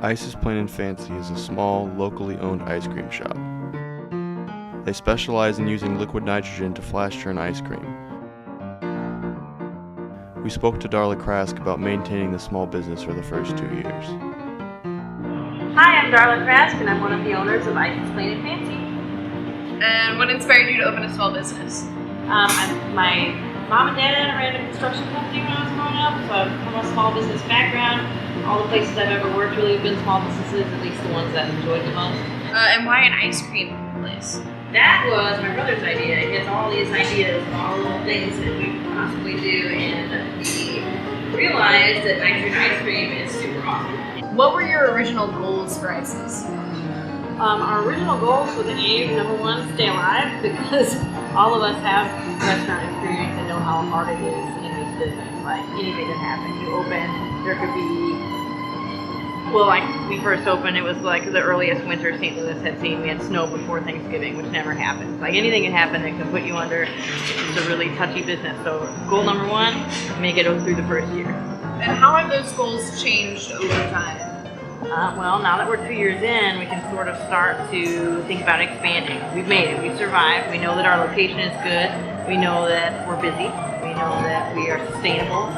ICES Plain and Fancy is a small, locally owned ice cream shop. They specialize in using liquid nitrogen to flash churn ice cream. We spoke to Darla Krask about maintaining the small business for the first 2 years. Hi, I'm Darla Krask, and I'm one of the owners of ICES Plain and Fancy. And what inspired you to open a small business? My mom and dad ran a construction company when I was growing up, so I'm from a small business background. All the places I've ever worked really have been small businesses, at least the ones that I've enjoyed the most. And why an ice cream place? That was my brother's idea. He has all these ideas of all the little things that we could possibly do, and he realized that nitrogen ice cream is super awesome. What were your original goals for ICES? Our original goals with the aim, number one, stay alive, because all of us have restaurant experience and know how hard it is in this business. Like, anything can happen. You open, there could be, well, like we first opened, it was like the earliest winter St. Louis had seen. We had snow before Thanksgiving, which never happens. Like, anything can happen that can put you under. It's a really touchy business. So goal number one, make it through the first year. And how have those goals changed over time? Well, now that we're 2 years in, we can sort of start to think about expanding. We've made it. We've survived. We know that our location is good. We know that we're busy. We know that we are sustainable.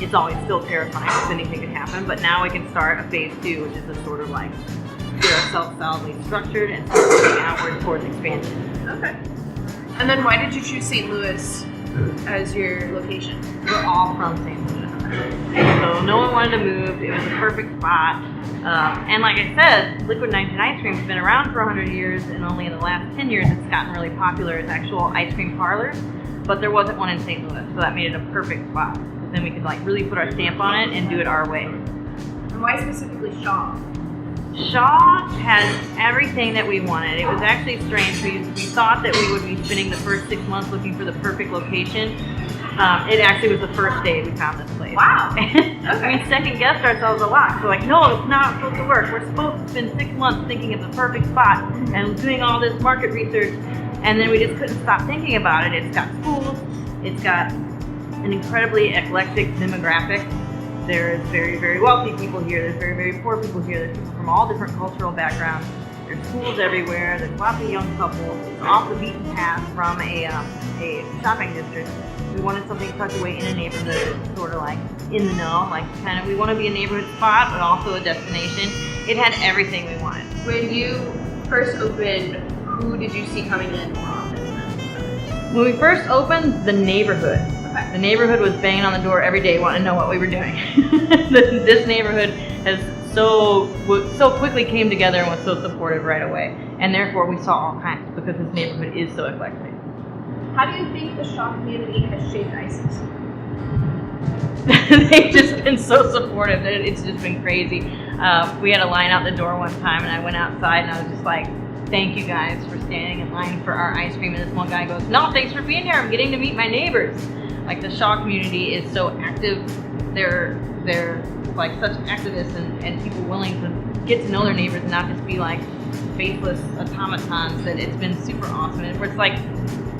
It's always still terrifying because anything can happen, but now we can start a phase 2, which is a sort of like get ourselves solidly structured and start moving outward towards expansion. Okay. And then why did you choose St. Louis as your location? We're all from St. Louis. So no one wanted to move. It was a perfect spot. And like I said, liquid nitrogen ice cream has been around for 100 years, and only in the last 10 years it's gotten really popular as actual ice cream parlors. But there wasn't one in St. Louis, so that made it a perfect spot. Then we could like really put our stamp on it and do it our way. And why specifically Shaw? Shaw had everything that we wanted. It was actually strange. We thought that we would be spending the first 6 months looking for the perfect location. It actually was the first day we found this place. Wow. Okay. We second guessed ourselves a lot. We're like, no, it's not supposed to work. We're supposed to spend 6 months thinking of the perfect spot and doing all this market research, and then we just couldn't stop thinking about it. It's got schools. It's got an incredibly eclectic demographic. There's very, very wealthy people here. There's very, very poor people here. There's people from all different cultural backgrounds. There's schools everywhere. There's lots of young couples. It's off the beaten path from a shopping district. We wanted something tucked away in a neighborhood, sort of like in the know, like kind of, we want to be a neighborhood spot, but also a destination. It had everything we wanted. When you first opened, who did you see coming in more often? When we first opened, the neighborhood. Okay. The neighborhood was banging on the door every day, wanting to know what we were doing. This neighborhood has so quickly came together and was so supportive right away, and therefore we saw all kinds because this neighborhood is so eclectic. How do you think the Shaw community has shaped ICES? They've just been so supportive. It's just been crazy. We had a line out the door one time, and I went outside and I was just like, thank you guys for standing in line for our ice cream. And this one guy goes, no, thanks for being here. I'm getting to meet my neighbors. Like, the Shaw community is so active. They're like such activists and people willing to get to know their neighbors and not just be like faithless automatons. That it's been super awesome. And it's like,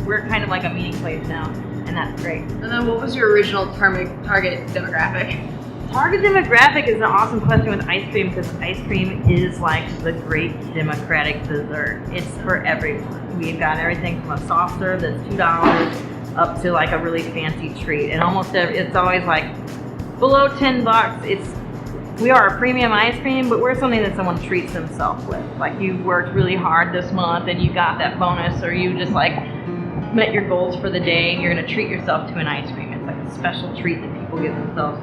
we're kind of like a meeting place now, and that's great. And then what was your original target demographic? Target demographic is an awesome question with ice cream, because ice cream is like the great democratic dessert. It's for everyone. We've got everything from a soft serve that's $2 up to like a really fancy treat, and it's always like below $10. We are a premium ice cream, but we're something that someone treats themselves with. Like, you worked really hard this month and you got that bonus, or you just like met your goals for the day and you're going to treat yourself to an ice cream. It's like a special treat that people give themselves.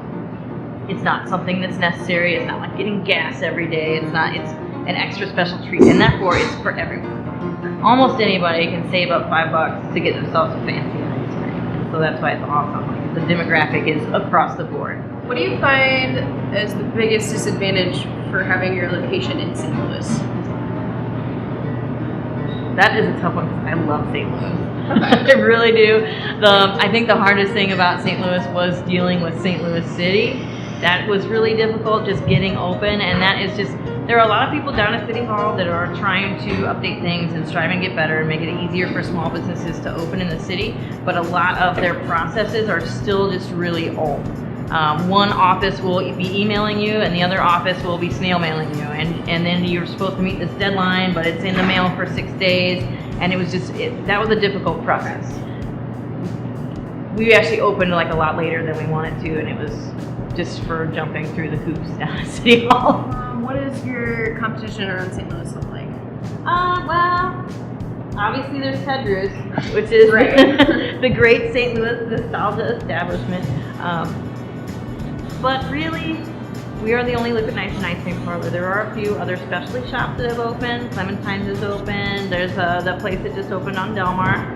It's not something that's necessary. It's not like getting gas every day. It's an extra special treat, and therefore it's for everyone. Almost anybody can save up $5 to get themselves a fancy ice cream. So that's why it's awesome. Like, the demographic is across the board. What do you find as the biggest disadvantage for having your location in St. Louis? That is a tough one because I love St. Louis. I really do. I think the hardest thing about St. Louis was dealing with St. Louis City. That was really difficult, just getting open, and that is just, there are a lot of people down at City Hall that are trying to update things and striving to get better and make it easier for small businesses to open in the city, but a lot of their processes are still just really old. One office will be emailing you, and the other office will be snail mailing you, and then you're supposed to meet this deadline, but it's in the mail for 6 days, and it was just that was a difficult process. We actually opened like a lot later than we wanted to, and it was just for jumping through the hoops down at City Hall. What is your competition around St. Louis look like? Well, obviously there's Ted Drew's, which is Right. the great St. Louis nostalgia establishment. But really, we are the only liquid nitrogen ice cream parlor. There are a few other specialty shops that have opened. Clementine's is open. There's the place that just opened on Delmar.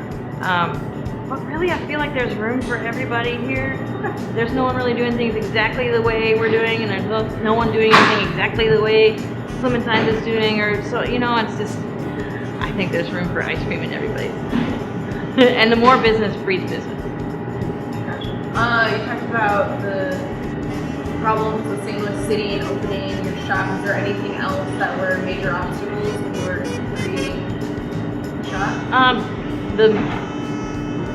But really, I feel like there's room for everybody here. There's no one really doing things exactly the way we're doing, and there's no one doing anything exactly the way Clementine's is doing, or so, you know, it's just, I think there's room for ice cream in everybody. And the more business breeds business. You talked about the problems with St. Louis City and opening your shop. Is there anything else that were major obstacles when you were creating the shop?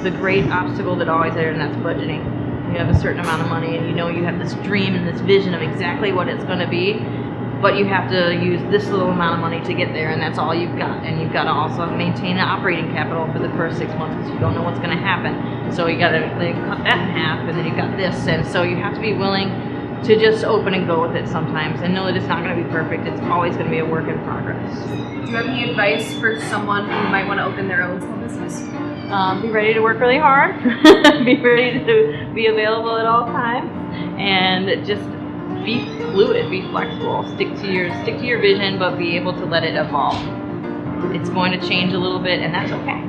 The great obstacle that always there, and that's budgeting. You have a certain amount of money, and you know you have this dream and this vision of exactly what it's going to be, but you have to use this little amount of money to get there, and that's all you've got. And you've got to also maintain an operating capital for the first 6 months because you don't know what's going to happen. So you got to cut that in half, and then you've got this, and so you have to be willing to just open and go with it sometimes, and know that it's not going to be perfect. It's always going to be a work in progress. Do you have any advice for someone who might want to open their own small business? Be ready to work really hard. Be ready to be available at all times, and just be fluid, be flexible. Stick to your vision, but be able to let it evolve. It's going to change a little bit, and that's okay.